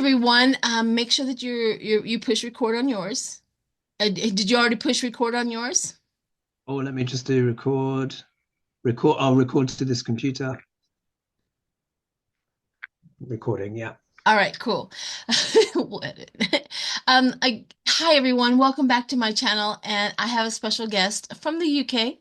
everyone. Make sure that you push record on yours. Did you already push record on yours? Oh, let me just do record. Record. I'll record to this computer. Recording, yeah. All right, cool. What? Hi everyone, welcome back to my channel, and I have a special guest from the UK.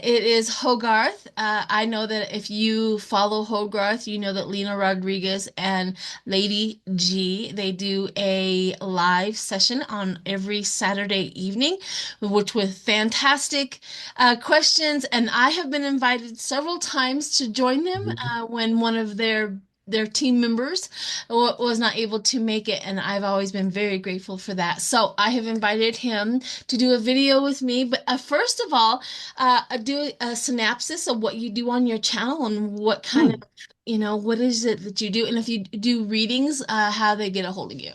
It is Hogarth. I know that if you follow Hogarth, you know that Lena Rodriguez and Lady G, they do a live session on every Saturday evening, which with fantastic questions, and I have been invited several times to join them Mhm. when one of their team members was not able to make it, and I've always been very grateful for that. So I have invited him to do a video with me. But first of all, do a synopsis of what you do on your channel and what kind of, Hmm. what is it that you do, and if you do readings, how they get a hold of you.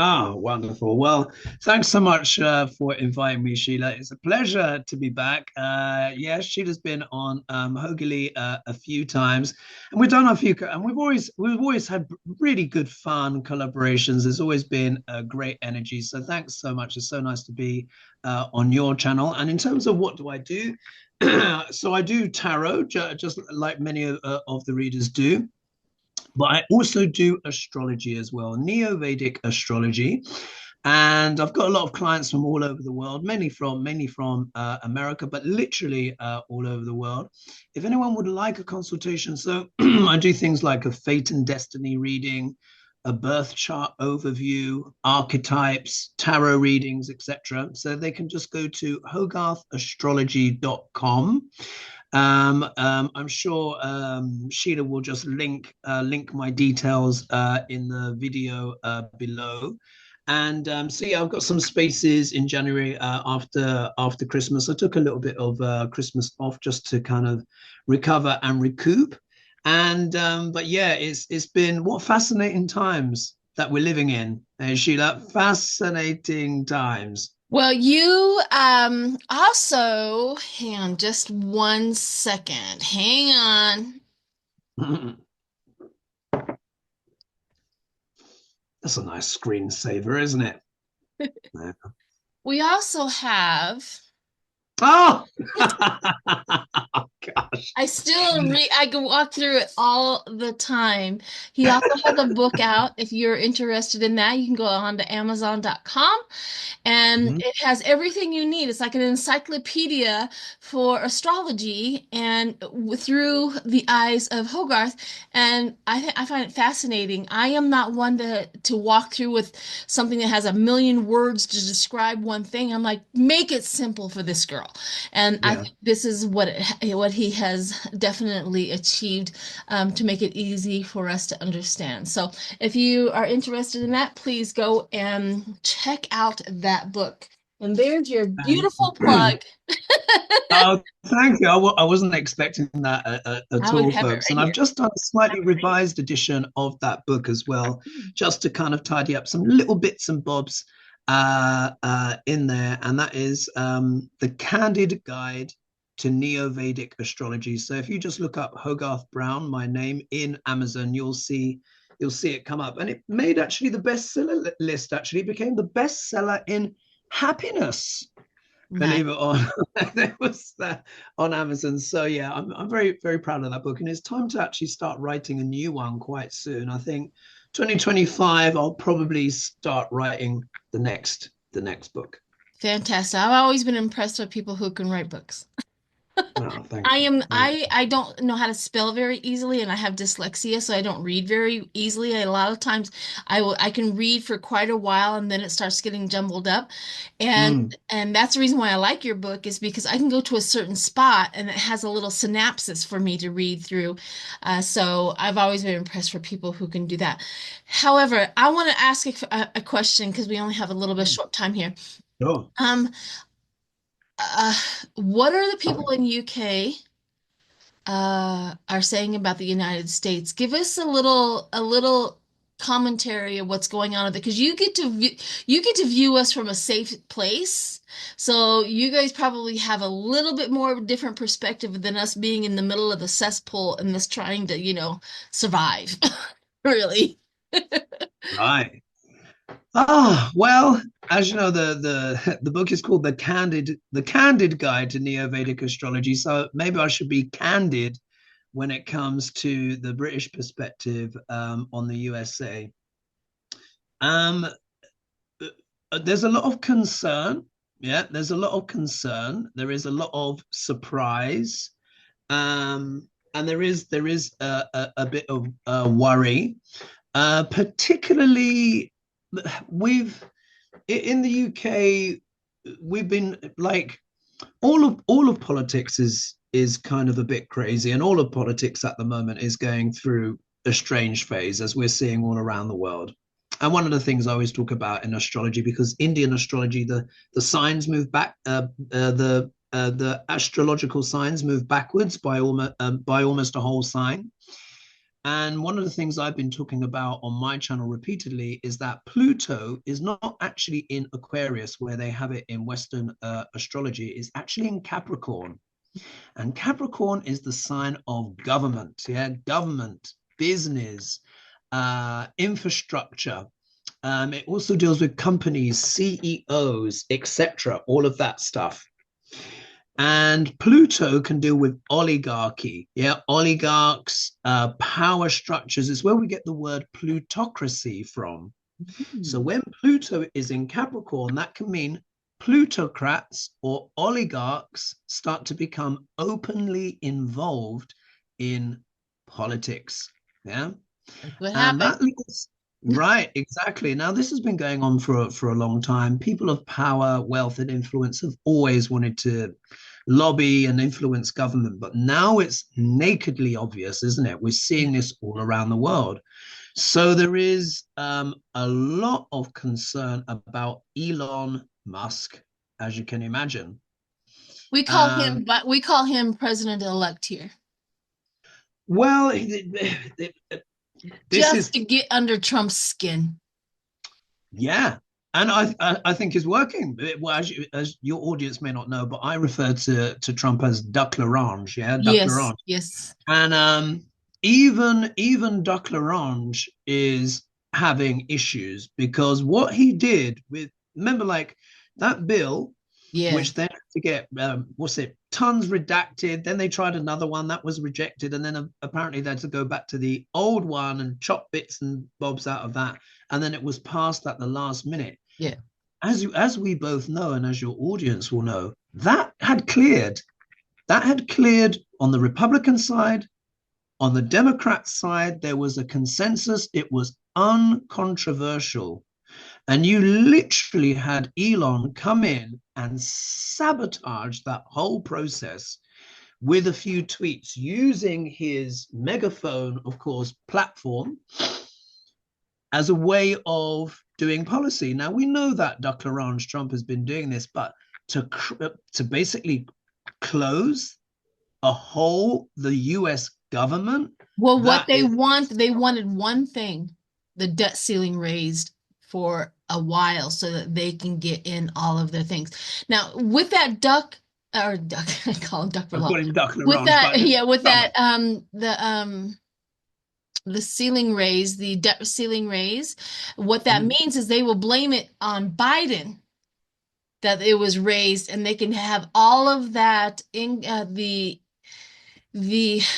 Oh, wonderful. Well, thanks so much for inviting me, Sheila. It's a pleasure to be back. Yeah, Sheila's been on Hogily a few times, and we've done a few, and we've always had really good fun collaborations. There's always been a great energy. So thanks so much. It's so nice to be on your channel. And in terms of what do I do, so I do tarot, just like many of the readers do. But I also do astrology as well, Neo-Vedic astrology. And I've got a lot of clients from all over the world, mainly from America, but literally all over the world. If anyone would like a consultation, so I do things like a fate and destiny reading, a birth chart overview, archetypes, tarot readings, etc. So they can just go to hogarthastrology.com. I'm sure Sheila will just link my details in the video below. And so yeah, I've got some spaces in January after Christmas. I took a little bit of Christmas off just to kind of recover and recoup. And but yeah, it's been what fascinating times that we're living in, Sheila. Fascinating times. Well, you also, hang on just 1 second. Hang on. That's a nice screensaver, isn't it? Yeah. We also have. Oh, oh gosh. I can walk through it all the time. He also has a book out. If you're interested in that, you can go on to Amazon.com, and Mhm. it has everything you need. It's like an encyclopedia for astrology and through the eyes of Hogarth. And I find it fascinating. I am not one to walk through with something that has a million words to describe one thing. I'm like, make it simple for this girl. And I Yeah. think this is what he has definitely achieved, to make it easy for us to understand. So if you are interested in that, please go and check out that book. And there's your Thank beautiful you. plug. Oh, thank you. I wasn't expecting that at I would all, have it folks. right And I've here. just done a slightly revised edition of that book as well, just to kind of tidy up some little bits and bobs in there. And that is the Candid Guide to Neo-Vedic Astrology. So if you just look up Hogarth Brown, my name, in Amazon, you'll see it come up. And it made actually the bestseller list, actually became the bestseller in happiness, Nice. believe it or not. There was that on Amazon. So yeah, I'm very, very proud of that book. And it's time to actually start writing a new one quite soon. I think 2025, I'll probably start writing the next book. Fantastic. I've always been impressed with people who can write books. Oh, thank I you. am Thank I don't know how to spell very easily, and I have dyslexia, so I don't read very easily. A lot of times I can read for quite a while, and then it starts getting jumbled up. you. And and that's the reason why I like your book, is because I can go to a certain spot and it has a little synopsis for me to read through. So I've always been impressed for people who can do that. However, I want to ask a question because we only have a little bit short time here. Sure. Um, uh, what are the people in UK are saying about the United States? Give us a little commentary of what's going on with it, because you get to view us from a safe place. So you guys probably have a little bit more of a different perspective than us being in the middle of the cesspool and us trying to, survive. Really. Right. Ah, well, as you know, the book is called the Candid Guide to Neo-Vedic Astrology. So maybe I should be candid when it comes to the British perspective on the USA. Um, there's a lot of concern. Yeah, there's a lot of concern. There is a lot of surprise, and there is a bit of worry, particularly we've in the UK. We've been like all of politics is kind of a bit crazy, and all of politics at the moment is going through a strange phase, as we're seeing all around the world. And one of the things I always talk about in astrology, because Indian astrology, the signs move back, the astrological signs move backwards by almost a whole sign. And one of the things I've been talking about on my channel repeatedly is that Pluto is not actually in Aquarius, where they have it in Western astrology. It's actually in Capricorn. And Capricorn is the sign of government, yeah, government, business, infrastructure. It also deals with companies, CEOs, etc., all of that stuff. And Pluto can deal with oligarchy, yeah, oligarchs, power structures. Is where we get the word plutocracy from. So Mm. when Pluto is in Capricorn, that can mean plutocrats or oligarchs start to become openly involved in politics. Yeah. That's what And happened. that leads, right, exactly. Now, this has been going on for a long time. People of power, wealth, and influence have always wanted to lobby and influence government, but now it's nakedly obvious, isn't it? We're Yeah. seeing this all around the world. So there is a lot of concern about Elon Musk, as you can imagine. Um, We call him president-elect here, well, this just is to get under Trump's skin. yeah, and I think is working. Well, as your audience may not know, but I refer to Trump as Duck L'Orange, yeah, Duck Yes, L'Orange, yes, and even Duck L'Orange is having issues because what he did with remember like that bill, yeah, which then had to get what's it tons redacted. Then they tried another one that was rejected, and then apparently they had to go back to the old one and chop bits and bobs out of that, and then it was passed at the last minute. yeah. As we both know, and as your audience will know, that had cleared. That had cleared on the Republican side. On the Democrat side, there was a consensus. It was uncontroversial. And you literally had Elon come in and sabotage that whole process with a few tweets using his megaphone, of course, platform as a way of doing policy. Now, we know that Dr. Orange Trump has been doing this, but to basically close a whole the US government, Well, what that is they wanted one thing, the debt ceiling raised for a while so that they can get in all of their things. Now, with that duck or duck, I call him duck for I long. call him Dr. With Orange, that, but yeah, with Trump. that, the ceiling raise, the debt ceiling raise, what that Mm. means is they will blame it on Biden that it was raised, and they can have all of that in the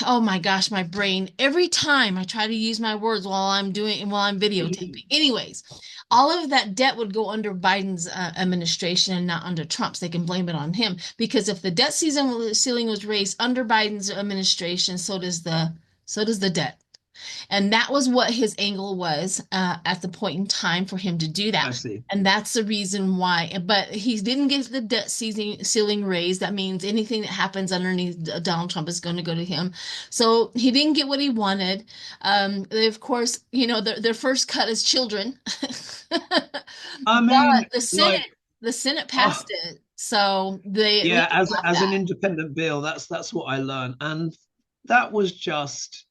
oh my gosh, my brain, every time I try to use my words while I'm videotaping. Anyways, all of that debt would go under Biden's administration and not under Trump's. They can blame it on him because if the debt ceiling was raised under Biden's administration, so does the debt. And that was what his angle was at the point in time for him to do I that. see. And that's the reason why. But he didn't get the debt ceiling raised. That means anything that happens underneath Donald Trump is going to go to him. So he didn't get what he wanted. They, of course, their first cut is children. I But mean, like, the Senate oh, passed it. So they at yeah, least got as an that. independent bill, that's what I learned, and that was just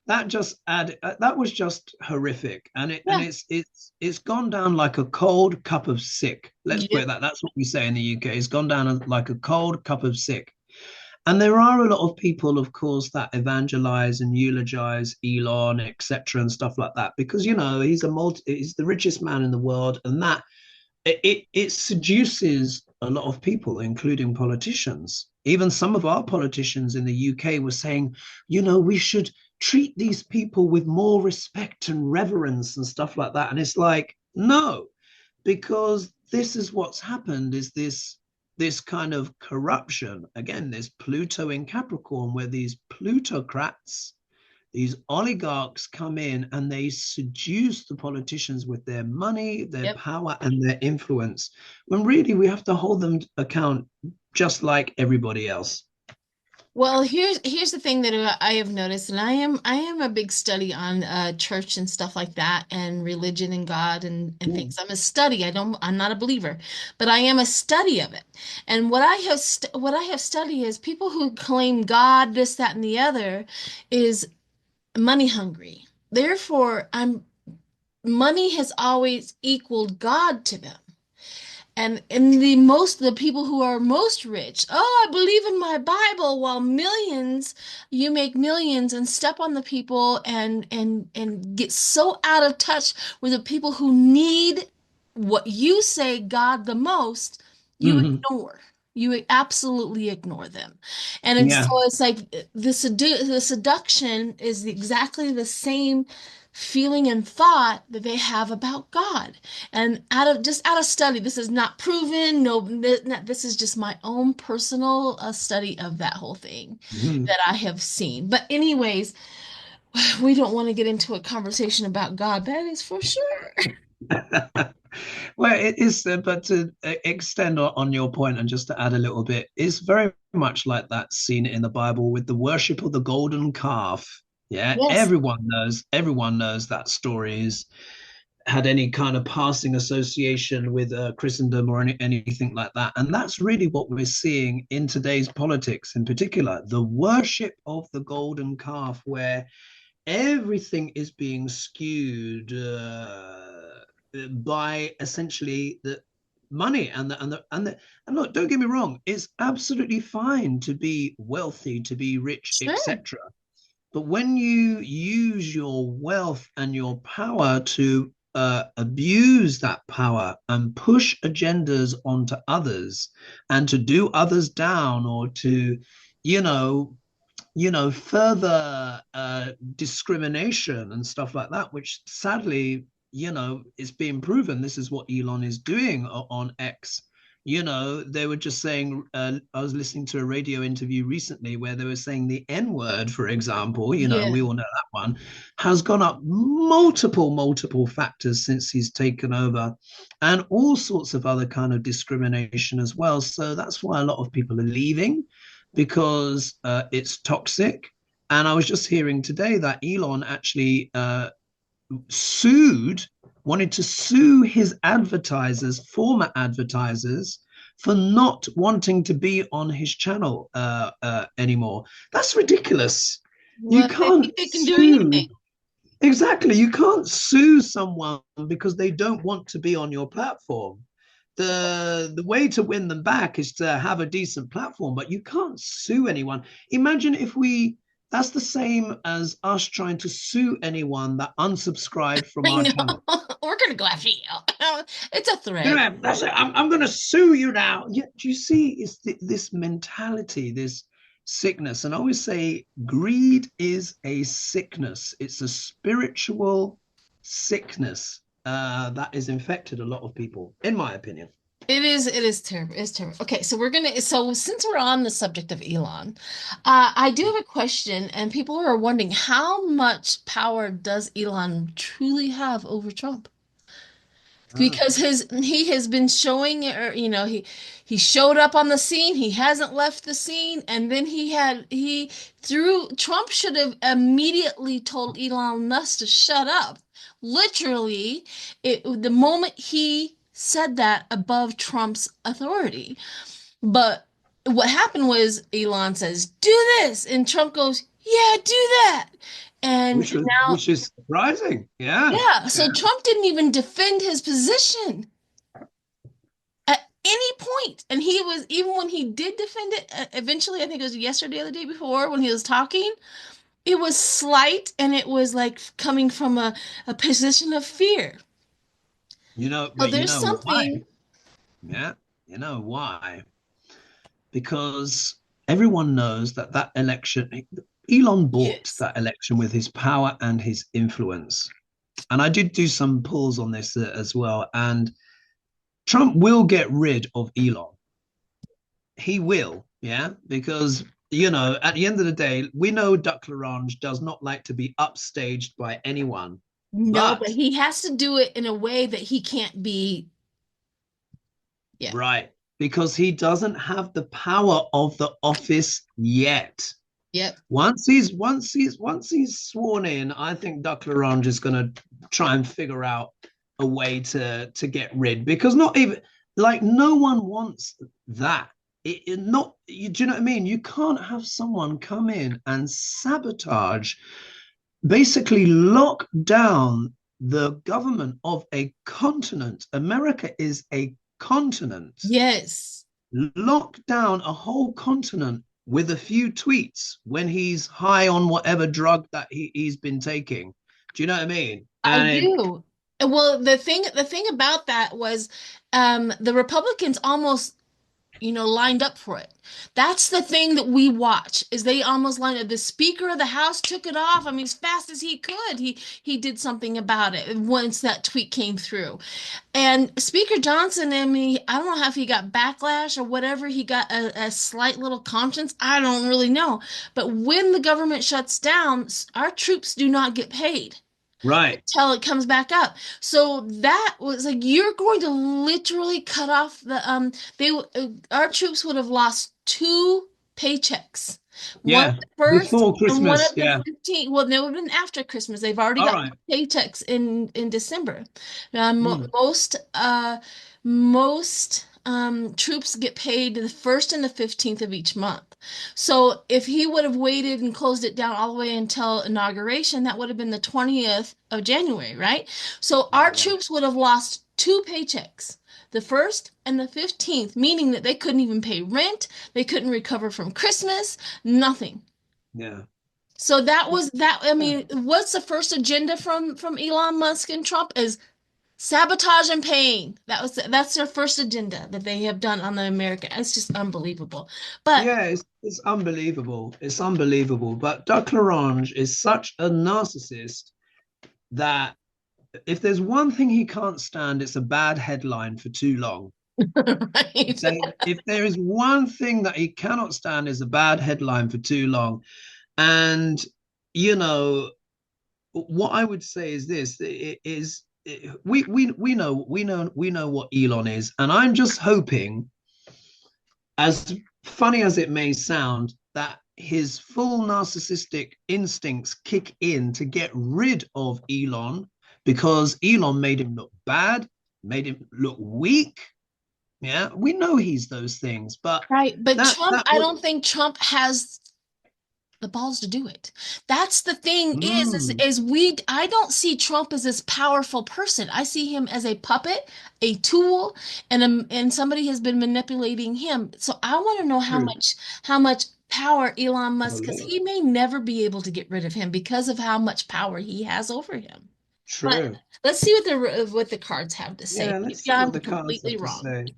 that was just horrific, and Yeah. it's gone down like a cold cup of sick. Let's put it Yep. that. That's what we say in the UK. It's gone down like a cold cup of sick. And there are a lot of people, of course, that evangelize and eulogize Elon, etc., and stuff like that, because he's the richest man in the world, and that it seduces a lot of people, including politicians. Even some of our politicians in the UK were saying, we should treat these people with more respect and reverence and stuff like that. And it's like, no, because this is what's happened, is this kind of corruption. Again, there's Pluto in Capricorn, where these plutocrats, these oligarchs come in and they seduce the politicians with their money, their Yep. power, and their influence, when really we have to hold them to account just like everybody else. Well, here's the thing that I have noticed, and I am a big study on church and stuff like that, and religion and God and Mm. things. I'm not a believer, but I am a study of it. And what I have studied is people who claim God, this, that, and the other, is money hungry. Therefore, I'm money has always equaled God to them. And the people who are most rich, oh, I believe in my Bible, while millions, you make millions and step on the people and get so out of touch with the people who need what you say God the most, you Mhm. ignore. You absolutely ignore them. So Yeah. it's like the seduction is exactly the same feeling and thought that they have about God. And out of study, this is not proven. No, this is just my own personal study of that whole thing Mhm. that I have seen. But anyways, we don't want to get into a conversation about God. That is for sure. Well, it is, but to extend on your point and just to add a little bit, it's very much like that scene in the Bible with the worship of the golden calf. Yeah, Yes. everyone knows that story is had any kind of passing association with Christendom or anything like that. And that's really what we're seeing in today's politics, in particular, the worship of the golden calf, where everything is being skewed by essentially the money and look, don't get me wrong, it's absolutely fine to be wealthy, to be rich, Sure. etc. But when you use your wealth and your power to abuse that power and push agendas onto others and to do others down, or to, you know, further discrimination and stuff like that, which sadly, is being proven. This is what Elon is doing on X. They were just saying, I was listening to a radio interview recently where they were saying the N word, for example, Yeah. we all know that one, has gone up multiple factors since he's taken over, and all sorts of other kind of discrimination as well. So that's why a lot of people are leaving, because it's toxic. And I was just hearing today that Elon actually sued, wanted to sue his advertisers, former advertisers, for not wanting to be on his channel anymore. That's ridiculous. You Well, they can't think they can do sue. anything. Exactly. You can't sue someone because they don't want to be on your platform. The way to win them back is to have a decent platform, but you can't sue anyone. Imagine if we that's the same as us trying to sue anyone that unsubscribed from I our know. channel. We're gonna go after you. It's a You threat. know, that's it. I'm going to sue you now. Yeah, do you see? It's this mentality, this sickness. And I always say greed is a sickness. It's a spiritual sickness that has infected a lot of people, in my opinion. It is terrible. It's terrible. Okay, so since we're on the subject of Elon, I do have a question, and people are wondering how much power does Elon truly have over Trump? Ah. Because he has been showing, or he showed up on the scene, he hasn't left the scene, and then he through Trump should have immediately told Elon Musk to shut up. Literally, the moment he said that above Trump's authority. But what happened was Elon says, "Do this," and Trump goes, "Yeah, do that." And now, Which is surprising. Yeah. yeah, Yeah. so Trump didn't even defend his position. any point. And he was, even when he did defend it, eventually, I think it was yesterday or the day before when he was talking, it was slight and it was like coming from a position of fear. So But you there's know why? something, Yeah, you know why? Because everyone knows that that election, Elon bought yes, that election with his power and his influence. And I did do some polls on this as well. And Trump will get rid of Elon. He will, yeah, because at the end of the day, we know Duck Larange does not like to be upstaged by anyone. no, but But he has to do it in a way that he can't be, yeah, right, because he doesn't have the power of the office yet. yep. Once he's sworn in, I think Duck Larange is going to try and figure out a way to get rid, because not even like no one wants that. Not do you know what I mean? You can't have someone come in and sabotage, basically lock down the government of a continent. America is a continent. Yes, Lock down a whole continent with a few tweets when he's high on whatever drug that he's been taking. Do you know what I mean? I And do. Well, the thing about that was the Republicans almost lined up for it. That's the thing that we watch is they almost lined up. The Speaker of the House took it off. I mean, as fast as he could, he did something about it once that tweet came through. And Speaker Johnson, I mean, I don't know if he got backlash or whatever. He got a slight little conscience. I don't really know. But when the government shuts down, our troops do not get paid right, till it comes back up. So that was like you're going to literally cut off they our troops would have lost two paychecks. One yeah, at the first before and one Christmas, at the yeah. 15th. Well, they would have been after Christmas. They've already All got right. paychecks in December. Mm, Most troops get paid the first and the 15th of each month. So if he would have waited and closed it down all the way until inauguration, that would have been the 20th of January, right? So yeah, our yeah, troops would have lost two paychecks, the first and the 15th, meaning that they couldn't even pay rent, they couldn't recover from Christmas, nothing. yeah. So that was that. I Yeah. mean, what's the first agenda from Elon Musk and Trump is sabotage and pain. That's their first agenda that they have done on the American. It's just unbelievable. But Yeah, it's unbelievable. It's unbelievable. But Duck Larange is such a narcissist that if there's one thing he can't stand, it's a bad headline for too long. right. If there is one thing that he cannot stand is a bad headline for too long. And you know, what I would say is this: it is we know what Elon is, and I'm just hoping, as funny as it may sound, that his full narcissistic instincts kick in to get rid of Elon, because Elon made him look bad, made him look weak. Yeah, we know he's those things, but Right. But that Trump, that I would don't think Trump has the balls to do it. That's the thing mm, is I don't see Trump as this powerful person. I see him as a puppet, a tool, and somebody has been manipulating him. So I want to know true. how much power Elon A Musk, because lot. he may never be able to get rid of him because of how much power he has over him. But True. let's see what the cards have to say. Yeah, Maybe let's see I'm what the cards completely have to wrong. say.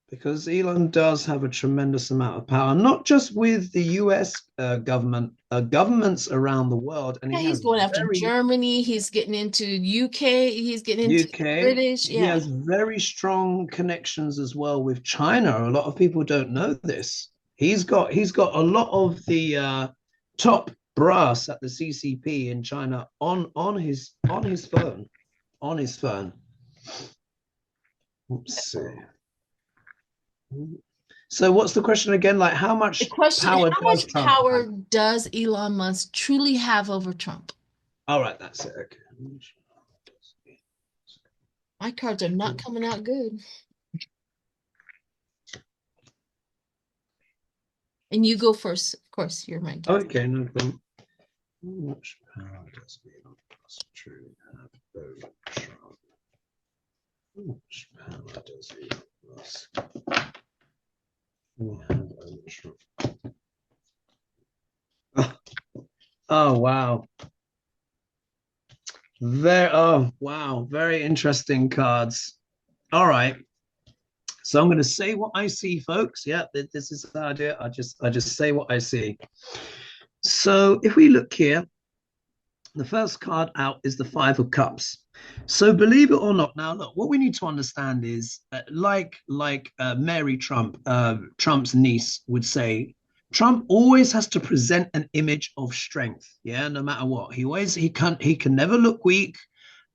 Because Elon does have a tremendous amount of power, not just with the US government, governments around the world, and Yeah, he he's has going after very Germany. He's getting into UK. He's getting into UK. British. He Yeah. has very strong connections as well with China. A lot of people don't know this. He's got a lot of the top brass at the CCP in China on his phone, on his phone. Let's see. So what's the question again? Like, how The much question, power how does much Trump power have? does Elon Musk truly have over Trump? All right, that's it. Okay. My cards are not coming out good. And you go first. Of course, you're my guest. Okay, no problem. How much power does Elon Musk truly have over Trump? How does Elon Musk have Oh, oh wow. Wow, very interesting cards. All right. So I'm going to say what I see, folks. Yeah, this is the idea. I just say what I see. So if we look here, the first card out is the Five of Cups. So believe it or not, now look, what we need to understand is, like Mary Trump, Trump's niece would say, Trump always has to present an image of strength. Yeah, no matter what, he can never look weak.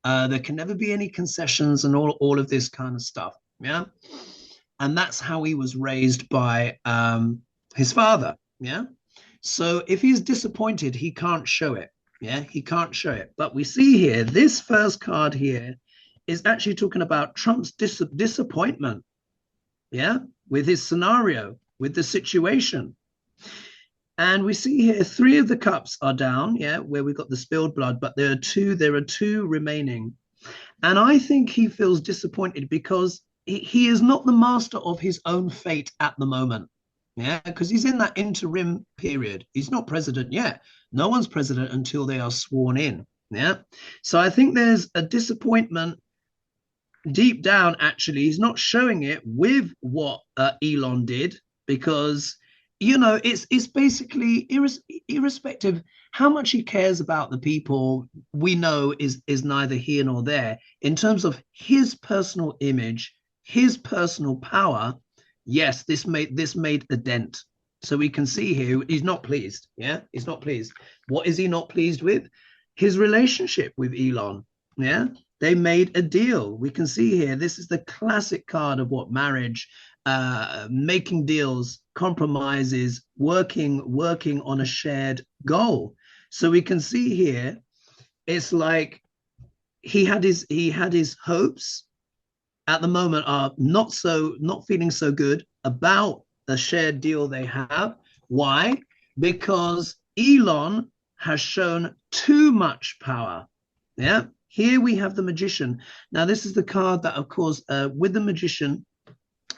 There can never be any concessions and all of this kind of stuff. Yeah, and that's how he was raised by his father. Yeah, so if he's disappointed, he can't show it. Yeah, he can't show it. But we see here, this first card here is actually talking about Trump's disappointment. Yeah, with his scenario, with the situation. And we see here three of the cups are down, yeah, where we've got the spilled blood, but there are two remaining. And I think he feels disappointed because he is not the master of his own fate at the moment. Yeah, because he's in that interim period. He's not president yet. No one's president until they are sworn in. Yeah. So I think there's a disappointment deep down. Actually, he's not showing it with what Elon did, because it's basically irrespective how much he cares about the people, we know is neither here nor there in terms of his personal image, his personal power. Yes, this made a dent. So we can see here he's not pleased. Yeah, he's not pleased. What is he not pleased with? His relationship with Elon. Yeah, they made a deal. We can see here, this is the classic card of what marriage, making deals, compromises, working on a shared goal. So we can see here, it's like he had his hopes at the moment are not feeling so good about the shared deal they have. Why? Because Elon has shown too much power. Yeah. Here we have the magician. Now, this is the card that, of course, with the magician,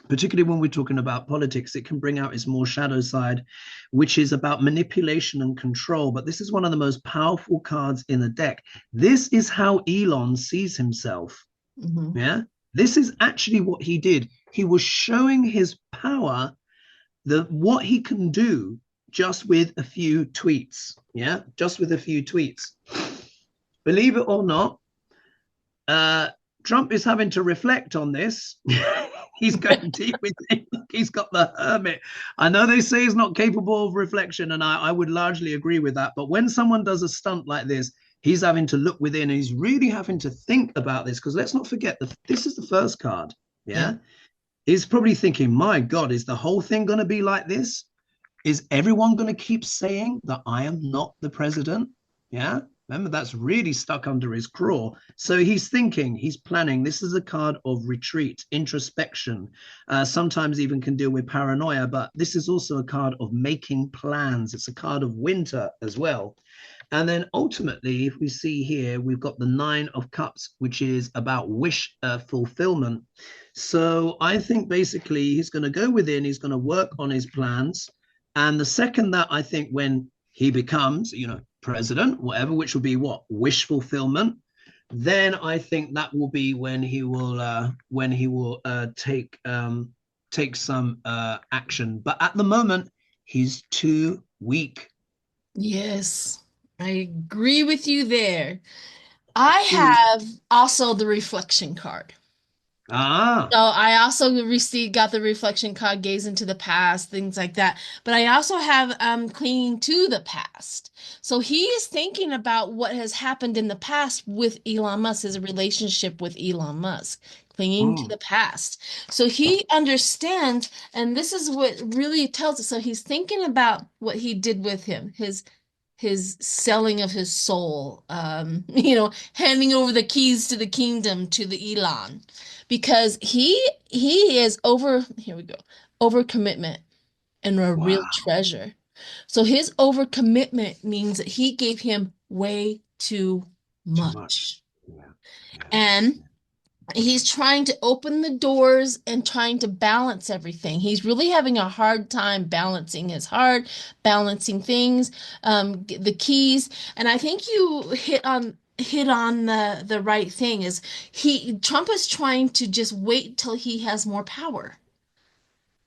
particularly when we're talking about politics, it can bring out its more shadow side, which is about manipulation and control. But this is one of the most powerful cards in the deck. This is how Elon sees himself. Mm-hmm. Yeah. This is actually what he did. He was showing his power, what he can do just with a few tweets. Yeah. Just with a few tweets. Believe it or not, Trump is having to reflect on this. He's going deep with it. He's got the hermit. I know they say he's not capable of reflection, and I would largely agree with that. But when someone does a stunt like this, he's having to look within. And he's really having to think about this, because let's not forget that this is the first card. Yeah. Yeah. He's probably thinking, my God, is the whole thing going to be like this? Is everyone going to keep saying that I am not the president? Yeah. Remember, that's really stuck under his craw. So he's thinking, he's planning. This is a card of retreat, introspection, sometimes even can deal with paranoia, but this is also a card of making plans. It's a card of winter as well. And then ultimately, if we see here, we've got the Nine of Cups, which is about wish fulfillment. So I think basically he's going to go within, he's going to work on his plans. And the second that I think when he becomes, president, whatever, which will be what? Wish fulfillment. Then I think that will be when he will take some action. But at the moment, he's too weak. Yes, I agree with you there. I Too weak. have also the reflection card. Ah, So I also got the reflection card, gaze into the past, things like that. But I also have clinging to the past. So he is thinking about what has happened in the past with Elon Musk, his relationship with Elon Musk, clinging to mm, the past. So he understands, and this is what really tells us. So he's thinking about what he did with him, his selling of his soul, handing over the keys to the kingdom to the Elon, because he is over, here we go, overcommitment and a real wow, treasure. So his overcommitment means that he gave him way too too much. much. Yeah, yeah, And yeah. he's trying to open the doors and trying to balance everything. He's really having a hard time balancing his heart, balancing things, the keys. And I think you hit on the right thing is Trump is trying to just wait till he has more power.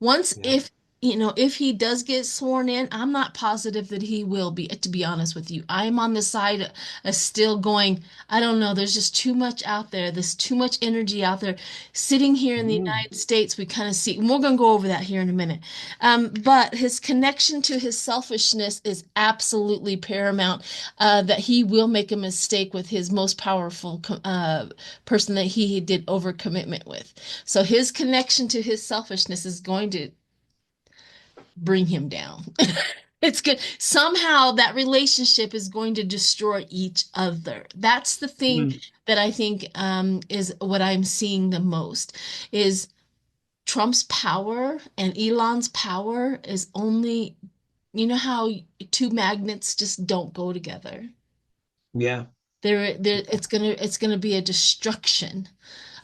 Once Yeah. if if he does get sworn in, I'm not positive that he will be, to be honest with you. I'm on the side of still going, I don't know, there's just too much out there. There's too much energy out there. Sitting here in the Mm. United States, we kind of see, and we're going to go over that here in a minute. But his connection to his selfishness is absolutely paramount, that he will make a mistake with his most powerful person that he did overcommitment with. So his connection to his selfishness is going to bring him down. It's good. Somehow that relationship is going to destroy each other. That's the thing Mm. that I think is what I'm seeing the most is Trump's power and Elon's power is only, you know how two magnets just don't go together. Yeah. It's gonna be a destruction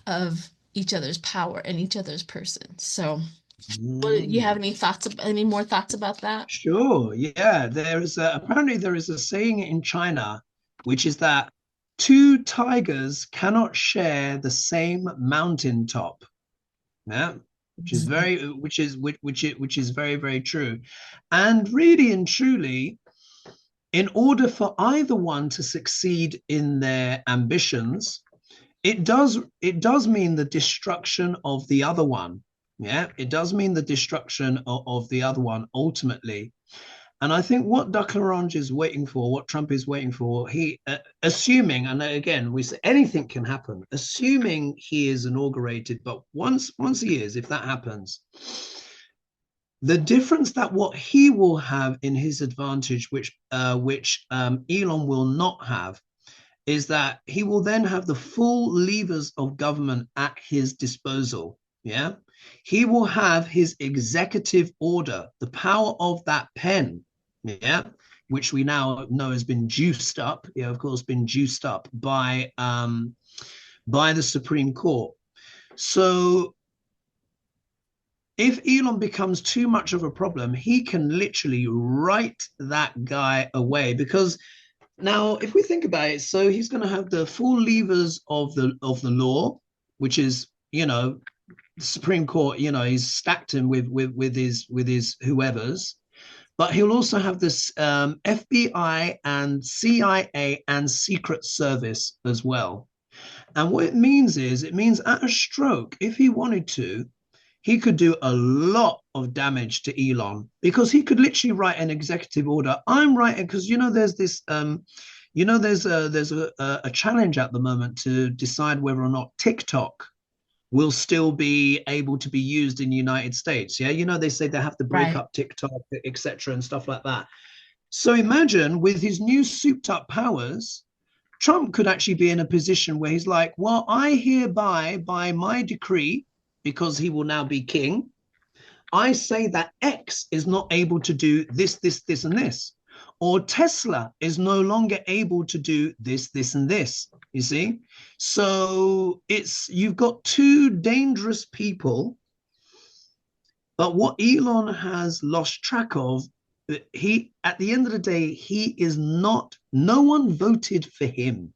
of each other's power and each other's person. So, what you have Mm. any thoughts, any more thoughts about that? Sure. Yeah. Apparently there is a saying in China, which is that two tigers cannot share the same mountaintop. Yeah. Which is very, very true. And really and truly, in order for either one to succeed in their ambitions, it does mean the destruction of the other one. Yeah, it does mean the destruction of the other one ultimately. And I think what Ducklarange is waiting for, what Trump is waiting for, assuming, and again, we say anything can happen, assuming he is inaugurated, but once he is, if that happens, the difference that what he will have in his advantage, which Elon will not have, is that he will then have the full levers of government at his disposal. Yeah. He will have his executive order, the power of that pen. Yeah. Which we now know has been juiced up. Yeah, of course, been juiced up by the Supreme Court. So if Elon becomes too much of a problem, he can literally write that guy away because now, if we think about it, so he's going to have the full levers of the law, which is the Supreme Court. He's stacked him with his whoever's, but he'll also have this FBI and CIA and Secret Service as well. And what it means at a stroke, if he wanted to, he could do a lot of damage to Elon because he could literally write an executive order. I'm writing because there's a challenge at the moment to decide whether or not TikTok will still be able to be used in the United States. Yeah, they say they have to break Right. up TikTok, etc., and stuff like that. So imagine with his new souped up powers, Trump could actually be in a position where he's like, well, I hereby, by my decree, because he will now be king, I say that X is not able to do this, this, this, and this. Or Tesla is no longer able to do this, this, and this. You see? So you've got two dangerous people, but what Elon has lost track of, he at the end of the day, he is not, no one voted for him.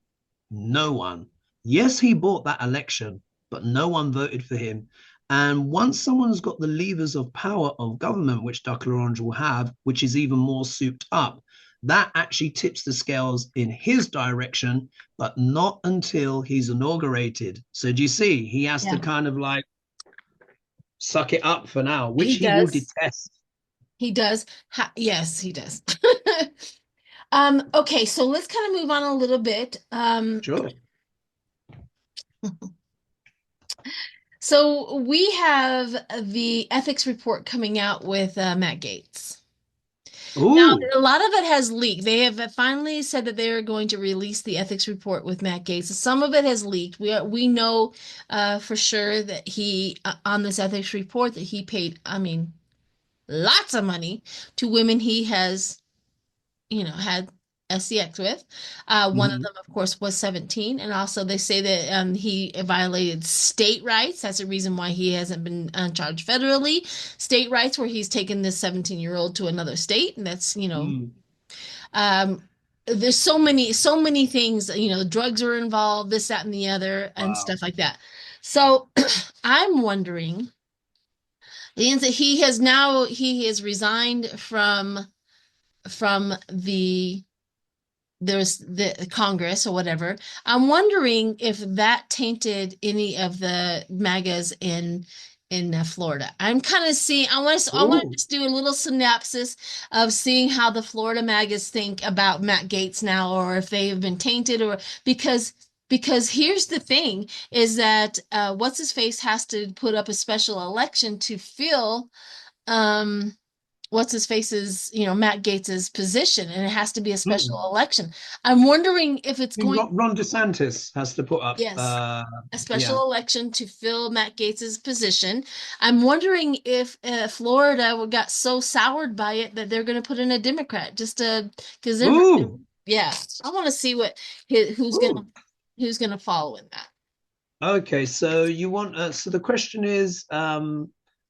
No one. Yes, he bought that election, but no one voted for him. And once someone's got the levers of power of government, which Ducklarange will have, which is even more souped up, that actually tips the scales in his direction, but not until he's inaugurated. So do you see? He has to Yeah. kind of like suck it up for now, which He he will does. detest. He does. Yes, he does. Okay, so let's kind of move on a little bit. Sure. So we have the ethics report coming out with Matt Gaetz. Now, Oh, a lot of it has leaked. They have finally said that they are going to release the ethics report with Matt Gaetz. Some of it has leaked. We know for sure that he on this ethics report that he paid, I mean, lots of money to women he has, had. sex with. One of Mhm. them, of course, was 17. And also, they say that he violated state rights. That's the reason why he hasn't been charged federally. State rights, where he's taken this 17-year-old to another state. And that's, Mm. um, there's so many things, drugs are involved, this, that, and the other, and Wow. stuff like that. So I'm wondering, means that he has resigned from there's the Congress or whatever. I'm wondering if that tainted any of the MAGAs in Florida. I'm kind of seeing. I want to Oh. just do a little synopsis of seeing how the Florida MAGAs think about Matt Gaetz now, or if they have been tainted, or because here's the thing: is that what's his face has to put up a special election to fill um what's his face's, Matt Gaetz's position, and it has to be a special Mm. election. I'm wondering if it's going, Ron DeSantis has to put up. yes, a Yeah. special election to fill Matt Gaetz's position. I'm wondering if Florida got so soured by it that they're going to put in a Democrat just to, because Ooh. yeah, I want to see Ooh. who's gonna follow in that. Okay, so you want so the question is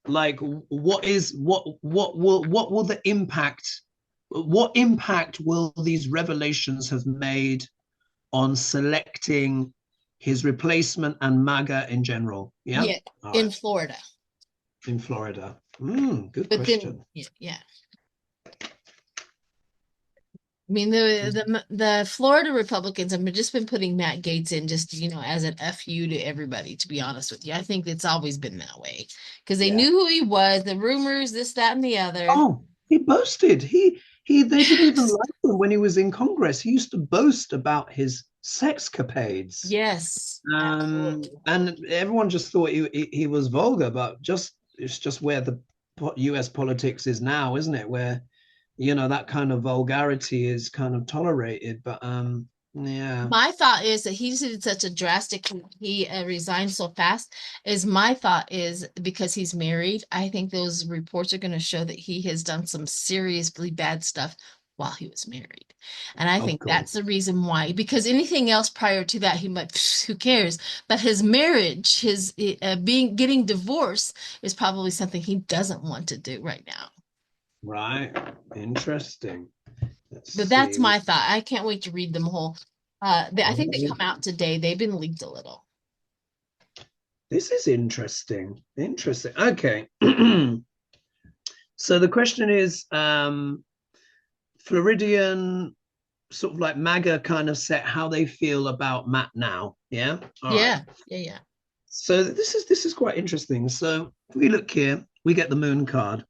like what will the impact what impact will these revelations have made on selecting his replacement and MAGA in general? Yeah. Yeah, All right. in Florida. In Florida. Good But then, question. yeah. I mean, the Florida Republicans have just been putting Matt Gaetz in just, as an FU to everybody, to be honest with you. I think it's always been that way because they Yeah. knew who he was, the rumors, this, that, and the other. Oh, he boasted. They didn't even Yes. like him when he was in Congress. He used to boast about his sexcapades. Yes, absolutely. And everyone just thought he was vulgar, but it's just where the US politics is now, isn't it? Where that kind of vulgarity is kind of tolerated. But yeah. My thought is that he did such a drastic, he resigned so fast. Is my thought is because he's married, I think those reports are going to show that he has done some seriously bad stuff while he was married. And I Of think course. that's the reason why, because anything else prior to that, he might, who cares? But his marriage, his getting divorced is probably something he doesn't want to do right now. Right. Interesting. Let's But that's see. my thought. I can't wait to read them whole. I think they come out today. They've been leaked a little. This is interesting. Interesting. Okay. So the question is, Floridian sort of like MAGA kind of set how they feel about Matt now. Yeah. All right. Yeah, yeah, yeah. So this is quite interesting. So if we look here, we get the moon card.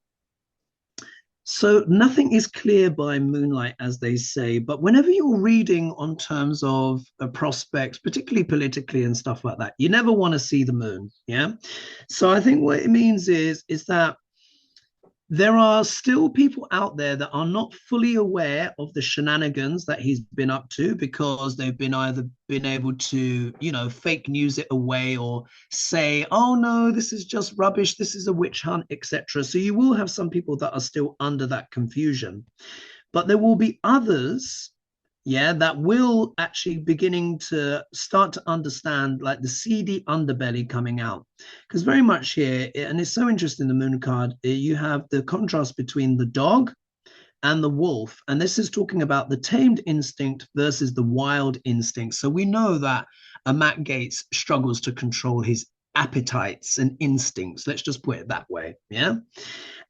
So nothing is clear by moonlight, as they say, but whenever you're reading on terms of prospects, particularly politically and stuff like that, you never want to see the moon. Yeah. So I think what it means is that there are still people out there that are not fully aware of the shenanigans that he's been up to because they've been either been able to, fake news it away or say, oh no, this is just rubbish, this is a witch hunt, etc. So you will have some people that are still under that confusion, but there will be others, yeah, that will actually beginning to start to understand like the seedy underbelly coming out. Because very much here, and it's so interesting, the moon card, you have the contrast between the dog and the wolf. And this is talking about the tamed instinct versus the wild instinct. So we know that a Matt Gaetz struggles to control his appetites and instincts. Let's just put it that way. Yeah.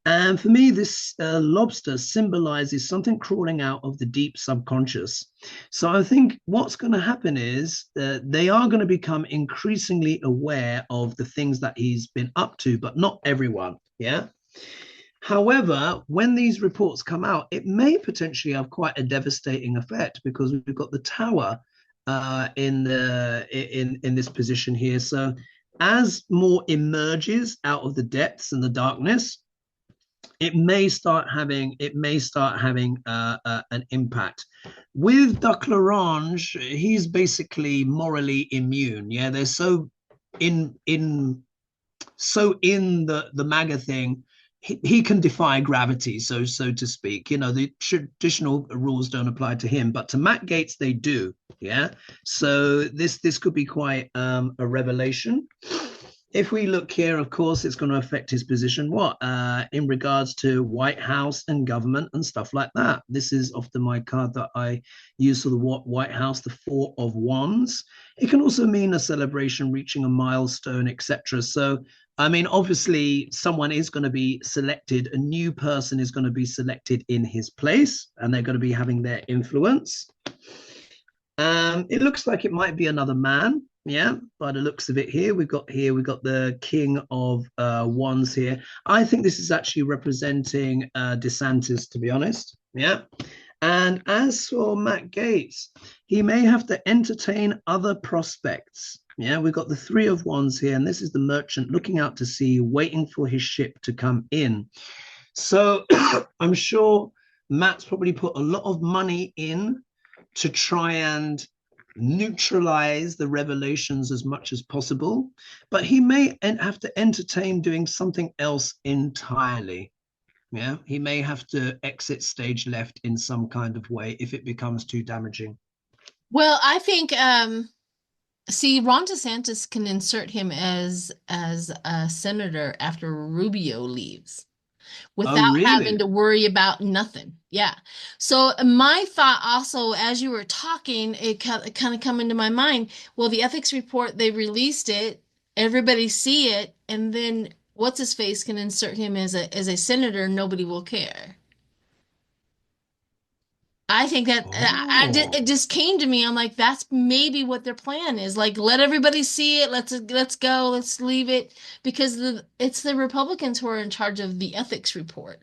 And for me, this lobster symbolizes something crawling out of the deep subconscious. So I think what's going to happen is they are going to become increasingly aware of the things that he's been up to, but not everyone. Yeah. However, when these reports come out, it may potentially have quite a devastating effect because we've got the tower in this position here. So as more emerges out of the depths and the darkness, it may start having an impact. With Duck Larange, he's basically morally immune. Yeah, they're so in the MAGA thing he can defy gravity, so to speak. You know, the traditional rules don't apply to him, but to Matt Gaetz they do. Yeah. So this could be quite a revelation. If we look here, of course, it's going to affect his position. What in regards to White House and government and stuff like that. This is often my card that I use for the White House, the Four of Wands. It can also mean a celebration, reaching a milestone, etc. So I mean, obviously, someone is going to be selected, a new person is going to be selected in his place, and they're going to be having their influence. It looks like it might be another man. Yeah, by the looks of it we've got the King of Wands here. I think this is actually representing DeSantis, to be honest. Yeah. And as for Matt Gaetz, he may have to entertain other prospects. Yeah, we've got the Three of Wands here, and this is the merchant looking out to sea, waiting for his ship to come in. So I'm sure Matt's probably put a lot of money in to try and neutralize the revelations as much as possible, but he may have to entertain doing something else entirely. Yeah, he may have to exit stage left in some kind of way if it becomes too damaging. Well, I think see, Ron DeSantis can insert him as a senator after Rubio leaves Oh, without having really? to worry about nothing. Yeah. So my thought also, as you were talking, it kind of come into my mind. Well, the ethics report, they released it, everybody see it, and then what's his face can insert him as a senator, nobody will care. I think that it Oh, just came to me. I'm like, that's maybe what their plan is. Like, let everybody see it. Let's go. Let's leave it because it's the Republicans who are in charge of the ethics report.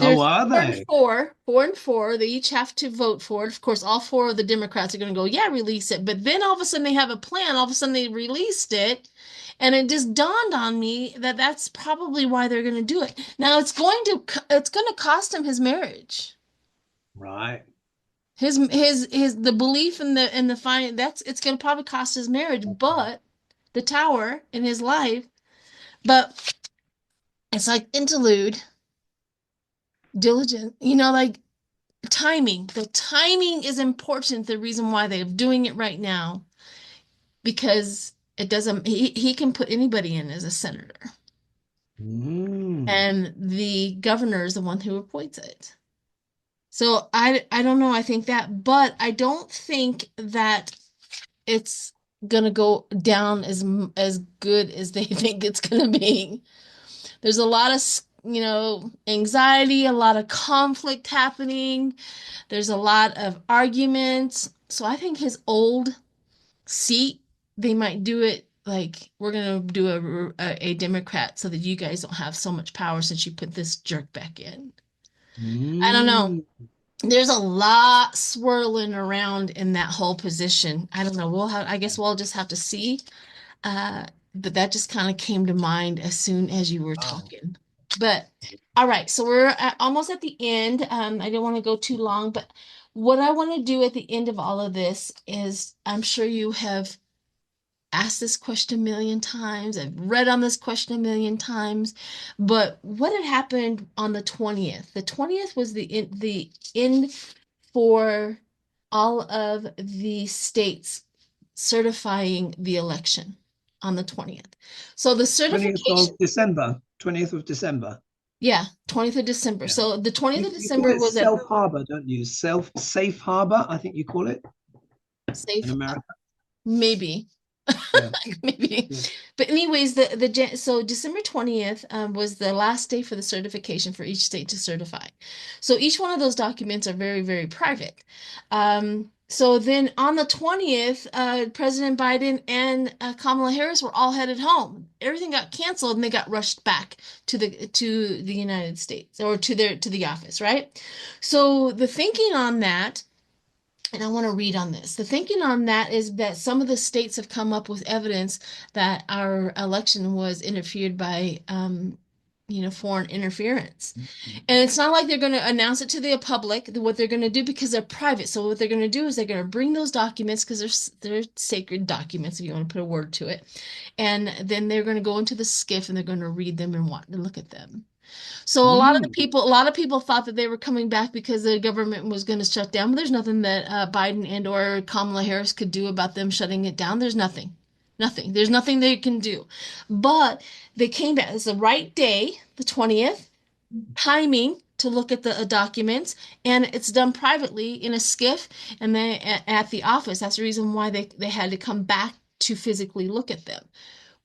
oh, There's are four and they? four, four and four. They each have to vote for it. Of course, all four of the Democrats are going to go, yeah, release it. But then all of a sudden they have a plan. All of a sudden they released it. And it just dawned on me that that's probably why they're going to do it. Now it's going to cost him his marriage. Right. His the belief in the fine that's it's going to probably cost his marriage, but the tower in his life, but it's like interlude, diligent, like timing. The timing is important. The reason why they're doing it right now, because it doesn't, he can put anybody in as a senator, Mm. and the governor is the one who appoints it. So I don't know. I think that, but I don't think that it's gonna go down as good as they think it's gonna be. There's a lot of, anxiety, a lot of conflict happening. There's a lot of arguments. So I think his old seat, they might do it like we're gonna do a Democrat so that you guys don't have so much power since you put this jerk back in. I don't know. Mm. There's a lot swirling around in that whole position. I don't know. I guess we'll just have to see. Uh, but that just kind of came to mind as soon as you were Wow. talking. But all right, so almost at the end. I don't want to go too long, but what I want to do at the end of all of this is I'm sure you have asked this question a million times. I've read on this question a million times, but what had happened on the 20th? The 20th was the end for all of the states certifying the election on the 20th. So the 20th certification, of December. 20th of December. yeah, 20th of December. Yeah. So the 20th of You call December it was at self harbor, don't you? Safe harbor, I think you call it in safe, America. maybe. Yeah. Maybe. Yeah. But anyways, so December 20th was the last day for the certification for each state to certify. So each one of those documents are very, very private. So then on the 20th, President Biden and Kamala Harris were all headed home. Everything got canceled and they got rushed back to the United States or to the office, right? So the thinking on that, and I want to read on this. The thinking on that is that some of the states have come up with evidence that our election was interfered by foreign interference. And it's not like they're going to announce it to the public, what they're going to do, because they're private. So what they're going to do is they're going to bring those documents, because they're sacred documents, if you want to put a word to it. And then they're going to go into the skiff and they're going to read them and want to look at them. So Mm. a lot of people thought that they were coming back because the government was going to shut down. But there's nothing that Biden and or Kamala Harris could do about them shutting it down. There's nothing, nothing. There's nothing they can do. But they came back. It's the right day, the 20th, timing to look at the documents, and it's done privately in a skiff and then at the office. That's the reason why they had to come back to physically look at them.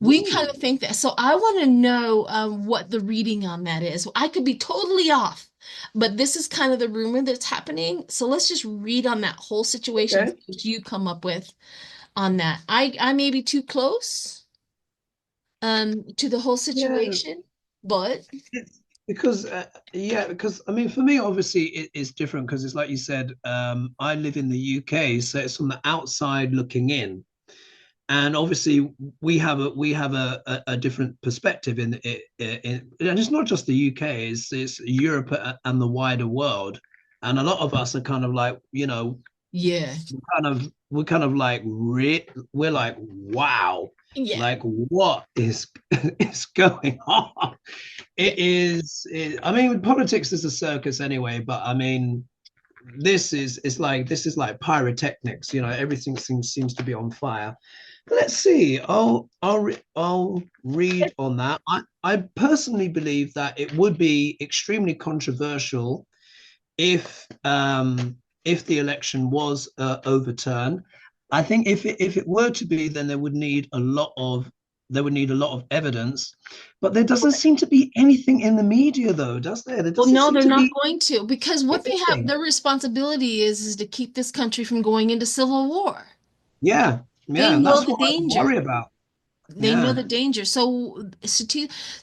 We kind of Ooh. think that. So I want to know what the reading on that is. I could be totally off, but this is kind of the rumor that's happening. So let's just read on that whole situation, Okay. see what you come up with on that. I may be too close to the whole Yeah. situation, but It's because yeah, because I mean, for me, obviously, it's different because it's like you said. I live in the UK, so it's from the outside looking in, and obviously, we have a different perspective in it. And it's not just the UK; it's Europe and the wider world. And a lot of us are kind of like, yeah, we're kind of like we're like, wow, yeah. like what is is going on? I mean, politics is a circus anyway, but I mean, this is like pyrotechnics, everything seems to be on fire. But let's see. I'll read on that. I personally believe that it would be extremely controversial if the election was overturned. I think if it were to be, then there would need a lot of evidence. But there doesn't seem to be anything in the media, though, does there? There Well, doesn't no, seem they're to not be going to, because what they have, anything. their responsibility is to keep this country from going into civil war. Yeah, They yeah, and know that's the what I worry danger. about. They know Yeah. the danger.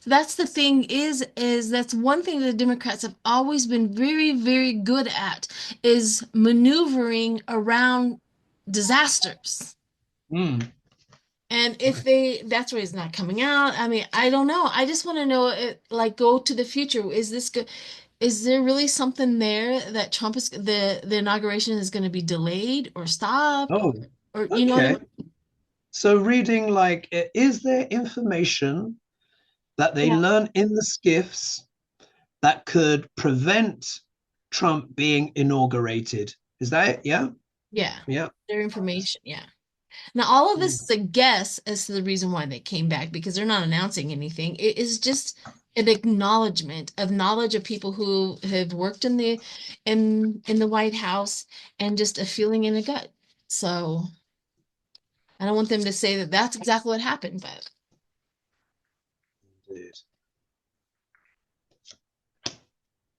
That's the thing is that's one thing the Democrats have always been very, very good at, is maneuvering around disasters. Mm. And if that's why it's not coming out. I mean, I don't know. I just want to know, like, go to the future. Is this good? Is there really something there that Trump is the inauguration is going to be delayed or stopped, Oh, or you know what I okay. mean? So reading like, is there information that they Yeah. learn in the skiffs that could prevent Trump being inaugurated? Is that it? Yeah. Yeah. Yeah. Their information. Yeah. Now, all of Mm. this is a guess as to the reason why they came back, because they're not announcing anything. It is just an acknowledgement of knowledge of people who have worked in the White House, and just a feeling in the gut. So I don't want them to say that that's exactly what happened, but Indeed.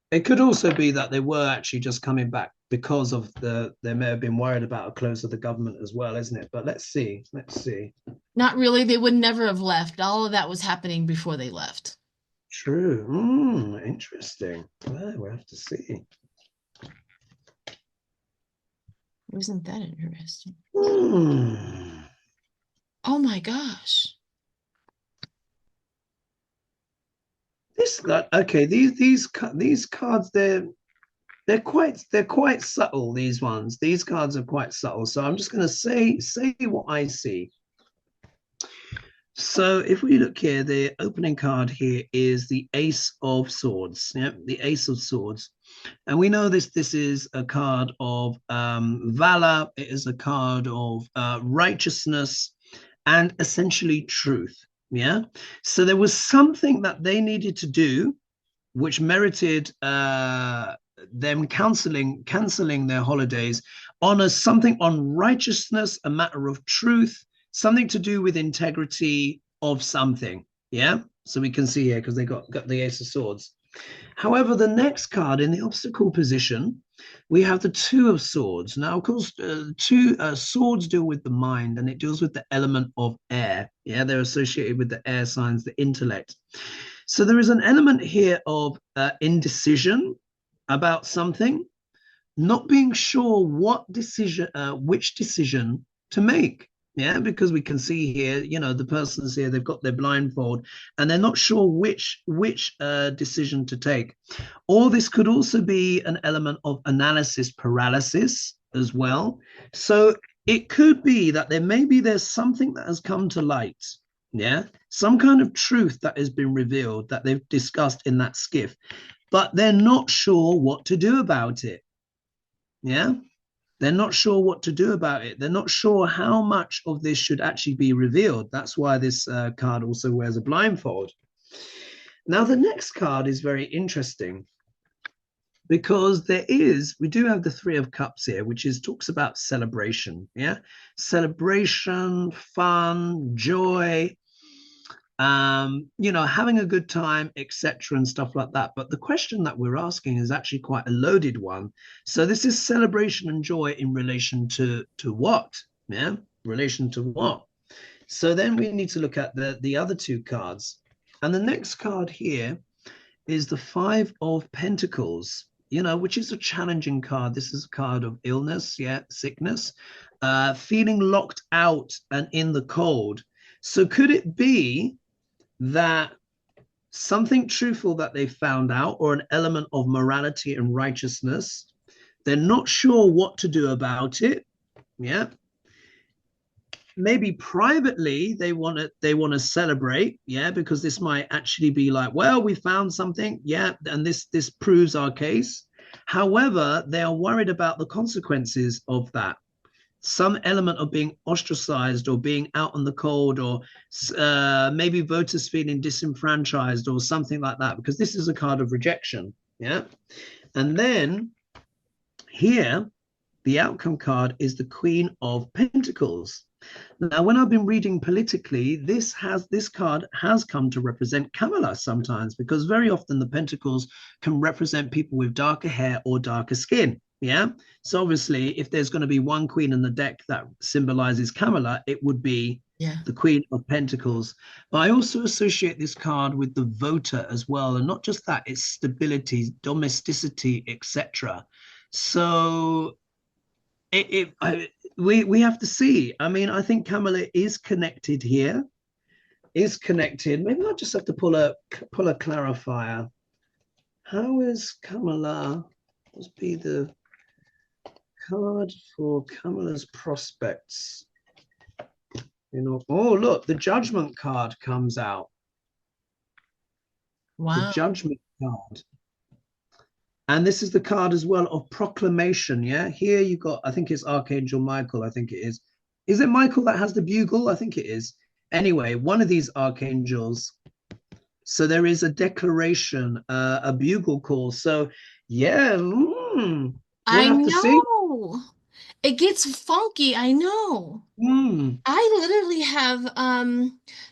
It could also be that they were actually just coming back because of they may have been worried about a close of the government as well, isn't it? But let's see. Let's see. not really. They would never have left. All of that was happening before they left. True. Interesting. Well, we'll have to see. Isn't that interesting? Hmm. Oh my gosh. Okay. These cards, they're quite subtle. These ones. These cards are quite subtle. So I'm just going to say what I see. So if we look here, the opening card here is the Ace of Swords. Yeah, the Ace of Swords. And we know this is a card of valor. It is a card of righteousness and essentially truth. Yeah. So there was something that they needed to do which merited them canceling their holidays on something on righteousness, a matter of truth, something to do with integrity of something. Yeah. So we can see here because they got the Ace of Swords. However, the next card in the obstacle position, we have the Two of Swords. Now, of course, two swords deal with the mind, and it deals with the element of air. Yeah, they're associated with the air signs, the intellect. So there is an element here of indecision about something, not being sure which decision to make. Yeah, because we can see here, the person's here, they've got their blindfold and they're not sure which decision to take. Or this could also be an element of analysis paralysis as well. So it could be that there's something that has come to light. Yeah, some kind of truth that has been revealed that they've discussed in that skiff, but they're not sure what to do about it. Yeah. They're not sure what to do about it. They're not sure how much of this should actually be revealed. That's why this card also wears a blindfold. Now, the next card is very interesting because we do have the Three of Cups here, which talks about celebration. Yeah. Celebration, fun, joy, having a good time, etc., and stuff like that. But the question that we're asking is actually quite a loaded one. So this is celebration and joy in relation to what? Yeah, relation to what? So then we need to look at the other two cards. And the next card here is the Five of Pentacles, which is a challenging card. This is a card of illness, yeah, sickness, feeling locked out and in the cold. So could it be that something truthful that they found out or an element of morality and righteousness, they're not sure what to do about it? Yeah, maybe privately they want to celebrate, yeah, because this might actually be like, well, we found something, yeah, and this proves our case. However, they are worried about the consequences of that, some element of being ostracized or being out in the cold, or maybe voters feeling disenfranchised or something like that, because this is a card of rejection. Yeah. And then here, the outcome card is the Queen of Pentacles. Now, when I've been reading politically, this card has come to represent Kamala sometimes, because very often the pentacles can represent people with darker hair or darker skin. Yeah. So obviously, if there's going to be one queen in the deck that symbolizes Kamala, it would be Yeah. the Queen of Pentacles. But I also associate this card with the voter as well. And not just that, it's stability, domesticity, etc. So we have to see. I mean, I think Kamala is connected here, is connected. Maybe I just have to pull a clarifier. How is Kamala? Let's be the card for Kamala's prospects. Oh, look, the Judgment card comes out. The Wow. Judgment card. And this is the card as well of proclamation. Yeah. Here you got, I think it's Archangel Michael. I think it is. Is it Michael that has the bugle? I think it is. Anyway, one of these archangels. So there is a declaration, a bugle call. So, yeah, we'll I have to see. know. It gets funky, I know. Mm, I literally have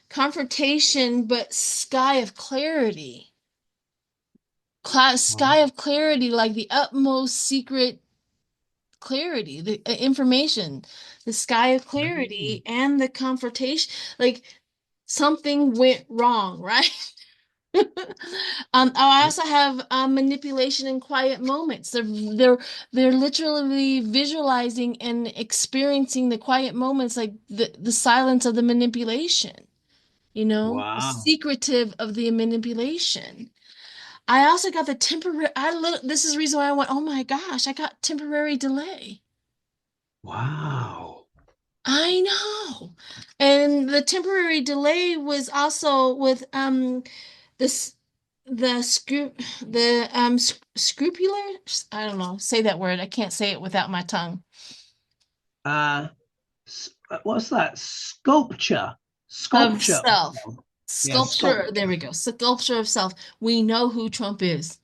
confrontation, but sky of clarity. Sky of clarity, like the utmost secret clarity, the information, the sky of clarity, and the confrontation. Like something went wrong, right? I also have manipulation in quiet moments. They're literally visualizing and experiencing the quiet moments, like the silence of the manipulation, the wow. secretive of the manipulation. I also got the temporary. This is the reason why I went, oh my gosh, I got temporary delay. Wow. I know. And the temporary delay was also with this the scrupular, I don't know, say that word. I can't say it without my tongue. Uh, what's that? Sculpture. Of Sculpture. self. Yeah, Sculpture, sculpture. there we go. Sculpture of self. We know who Trump is.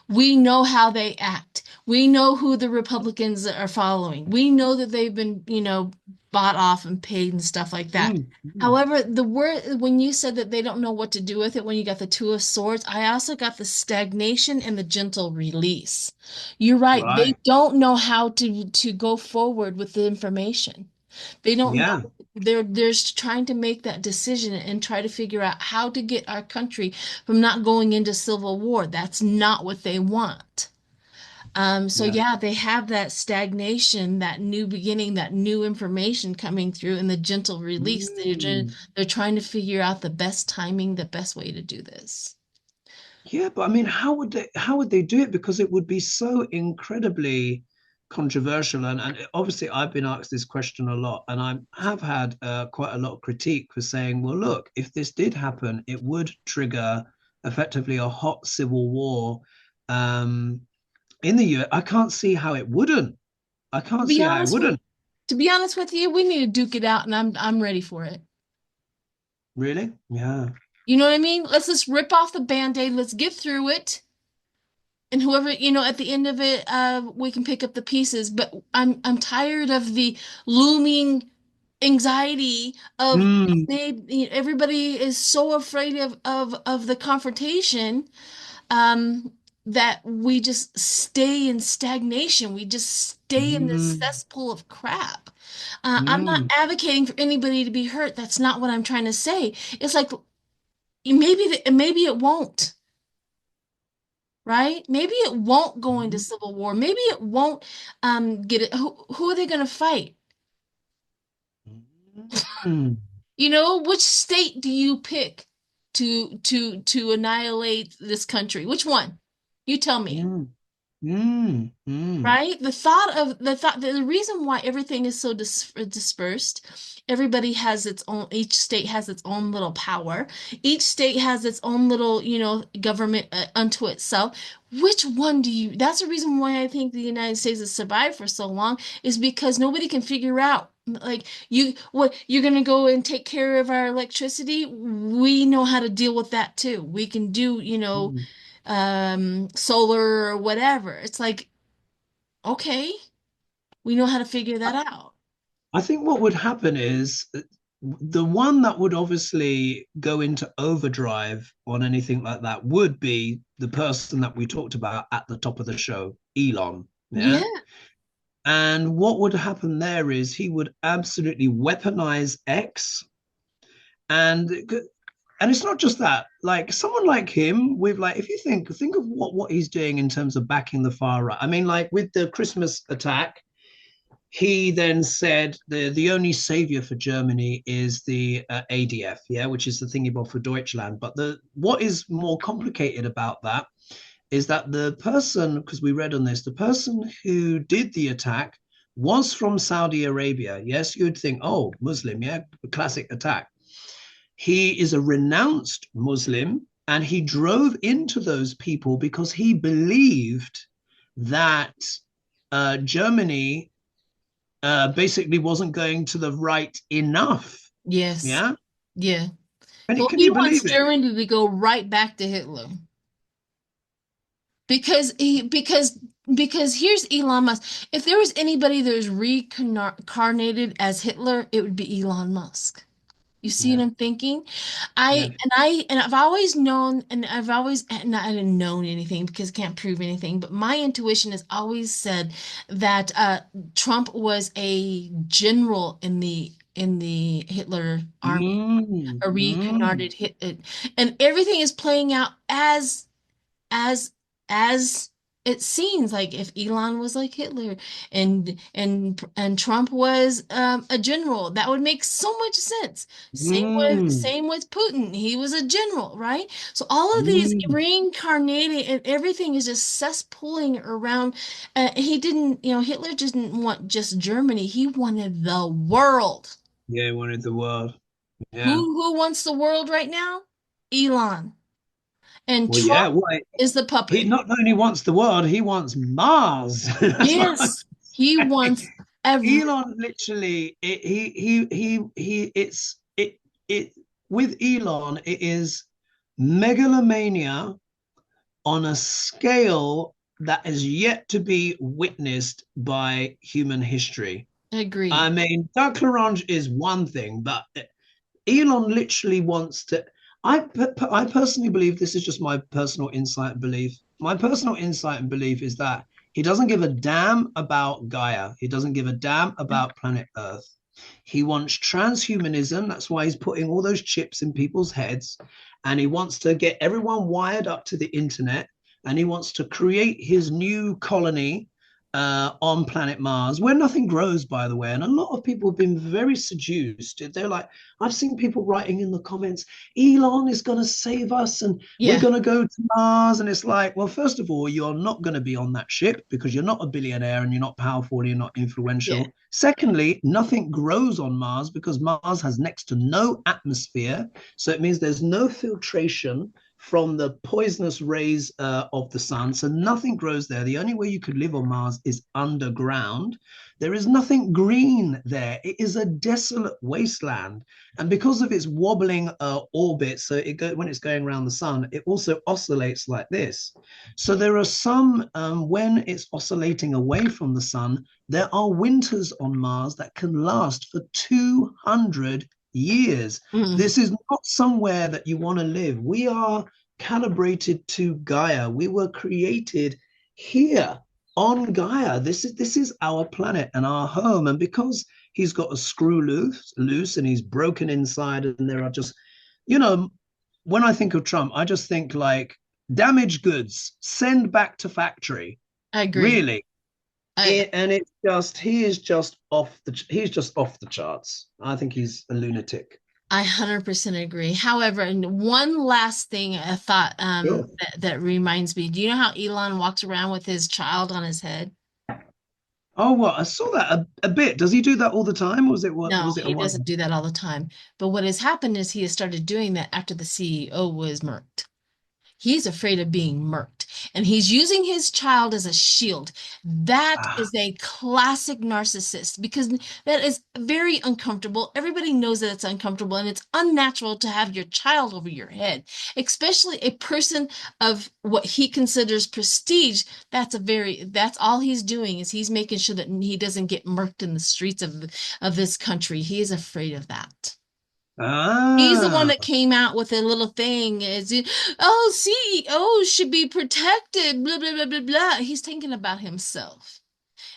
We know how they act. We know who the Republicans are following. We know that they've been, bought off and paid and stuff like that. Mm, mm, However, the word when you said that they don't know what to do with it, when you got the Two of Swords, I also got the stagnation and the gentle release. You're right. They right. don't know how to go forward with the information. They don't Yeah. know. They're trying to make that decision and try to figure out how to get our country from not going into civil war. That's not what they want. So Yeah. yeah, they have that stagnation, that new beginning, that new information coming through and the gentle release. Mm. They're trying to figure out the best timing, the best way to do this. Yeah, but I mean, how would they do it? Because it would be so incredibly controversial. And obviously, I've been asked this question a lot, and I have had quite a lot of critique for saying, well, look, if this did happen, it would trigger effectively a hot civil war um, in the US. I can't see how it wouldn't. I To can't be see how it honest with wouldn't. to be honest with you, we need to duke it out and I'm ready for it. Really? Yeah. You know what I mean? Let's just rip off the band-aid, let's get through it. And whoever, at the end of it, we can pick up the pieces. But I'm tired of the looming anxiety of Mm, everybody is so afraid of the confrontation, um, that we just stay in stagnation. We just stay in this mm, cesspool of crap. I'm not mm, advocating for anybody to be hurt. That's not what I'm trying to say. It's like maybe it won't, right? Maybe it won't go into civil war. Maybe it won't get it. Who are they going to fight? mm, Which state do you pick to annihilate this country? Which one? You tell me. mm, mm, mm, Right? The reason why everything is so dispersed, everybody has its own, each state has its own little power. Each state has its own little, government unto itself. Which one that's the reason why I think the United States has survived for so long, is because nobody can figure out, like, what you're gonna go and take care of our electricity. We know how to deal with that too. We can do, mm. solar or whatever. It's like, okay, we know how to figure that out. I think what would happen is the one that would obviously go into overdrive on anything like that would be the person that we talked about at the top of the show, Elon. Yeah. Yeah. And what would happen there is he would absolutely weaponize X. And it's not just that, like someone like him with, like, if you think of what he's doing in terms of backing the far right. I mean, like with the Christmas attack, he then said the only savior for Germany is the ADF, yeah, which is the thingy bob for Deutschland. But the what is more complicated about that is that the person, because we read on this, the person who did the attack was from Saudi Arabia. Yes, you would think, oh, Muslim, yeah, classic attack. He is a renounced Muslim, and he drove into those people because he believed that Germany basically wasn't going to the right enough. Yes. Yeah. Yeah. So Can he you wants believe it? Germany to go right back to Hitler. Because here's Elon Musk. If there was anybody that was reincarnated as Hitler, it would be Elon Musk. You see what Yeah. I'm thinking? Yeah. I've always known, and I didn't know anything because I can't prove anything, but my intuition has always said that Trump was a general in the Hitler army, Mm, a mm, reincarnated and everything is playing out as as it seems. Like if Elon was like Hitler and Trump was a general, that would make so much sense. mm, Same with Putin. He was a general, right? So all of these mm. reincarnating and everything is just cesspooling around. He didn't, Hitler didn't want just Germany. He wanted the world. Yeah, he wanted the world. Who Yeah. who wants the world right now? Elon. And Well, yeah. Trump Well, is the he puppet. not only wants the world, he wants Mars. That's what I'm Yes, he saying. wants every. Elon literally, it with Elon, it is megalomania on a scale that is yet to be witnessed by human history. I Agreed. mean, Doug Larange is one thing, but Elon literally wants to. I personally believe, this is just my personal insight and belief. My personal insight and belief is that he doesn't give a damn about Gaia. He doesn't give a damn about planet Earth. He wants transhumanism. That's why he's putting all those chips in people's heads. And he wants to get everyone wired up to the internet. and he wants to create his new colony on planet Mars, where nothing grows, by the way. And a lot of people have been very seduced. They're like, I've seen people writing in the comments, Elon is going to save us and we're Yeah, going to go to Mars. And it's like, well, first of all, you're not going to be on that ship because you're not a billionaire and you're not powerful and you're not yeah. influential. Secondly, nothing grows on Mars because Mars has next to no atmosphere. So it means there's no filtration from the poisonous rays of the sun. So nothing grows there. The only way you could live on Mars is underground. There is nothing green there. It is a desolate wasteland. And because of its wobbling orbit, so when it's going around the sun, it also oscillates like this. So there are some, when it's oscillating away from the sun, there are winters on Mars that can last for 200 years. Mm, This is not somewhere that you want to live. We are calibrated to Gaia. We were created here on Gaia. This is our planet and our home. And because he's got a screw loose and he's broken inside, and there are just, you know, when I think of Trump, I just think like damaged goods, send back to factory. I agree. Really. I And it's just he's just off the charts. I think he's a lunatic. I 100% agree. However, and one last thing I thought Sure. that reminds me. Do you know how Elon walks around with his child on his head? Oh, well, I saw that a bit. Does he do that all the time? Or No, was it a he one? doesn't do that all the time. But what has happened is he has started doing that after the CEO was murked. He's afraid of being murked, and he's using his child as a shield. That Ah, is a classic narcissist because that is very uncomfortable. Everybody knows that it's uncomfortable and it's unnatural to have your child over your head, especially a person of what he considers prestige. That's all he's doing is he's making sure that he doesn't get murked in the streets of this country. He is afraid of that. He's the one ah, that came out with a little thing as, oh, CEOs should be protected, blah, blah, blah, blah, blah. He's thinking about himself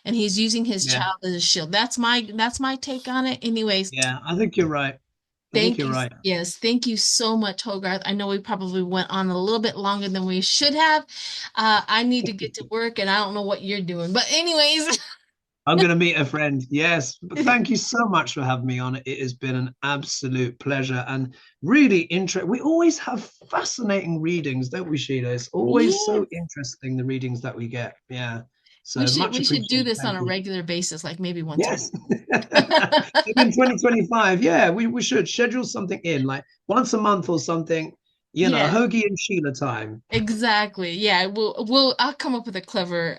and he's using his yeah, child as a shield. That's my take on it. Anyways, yeah. I think you're right. I think thank you're you. right. Yes, thank you so much, Hogarth. I know we probably went on a little bit longer than we should have. I need to get to work and I don't know what you're doing. But anyways, I'm going to meet a friend. Yes. But thank you so much for having me on. It has been an absolute pleasure and really interesting. We always have fascinating readings, don't we, Sheila? It's always yes, so interesting, the readings that we get. Yeah. we So should much we should do appreciated. this on Thank a you. regular basis, like maybe once a Yes. week. Maybe in 2025. Yeah, we should schedule something in like once a month or something, Yeah. Hoagie and Sheila time. Exactly. Yeah, I'll come up with a clever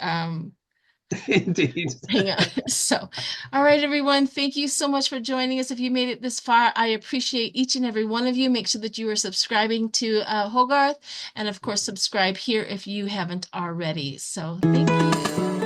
Indeed. hang on. So, all right, everyone, thank you so much for joining us. If you made it this far, I appreciate each and every one of you. Make sure that you are subscribing to Hogarth, and of course, subscribe here if you haven't already. So, thank you.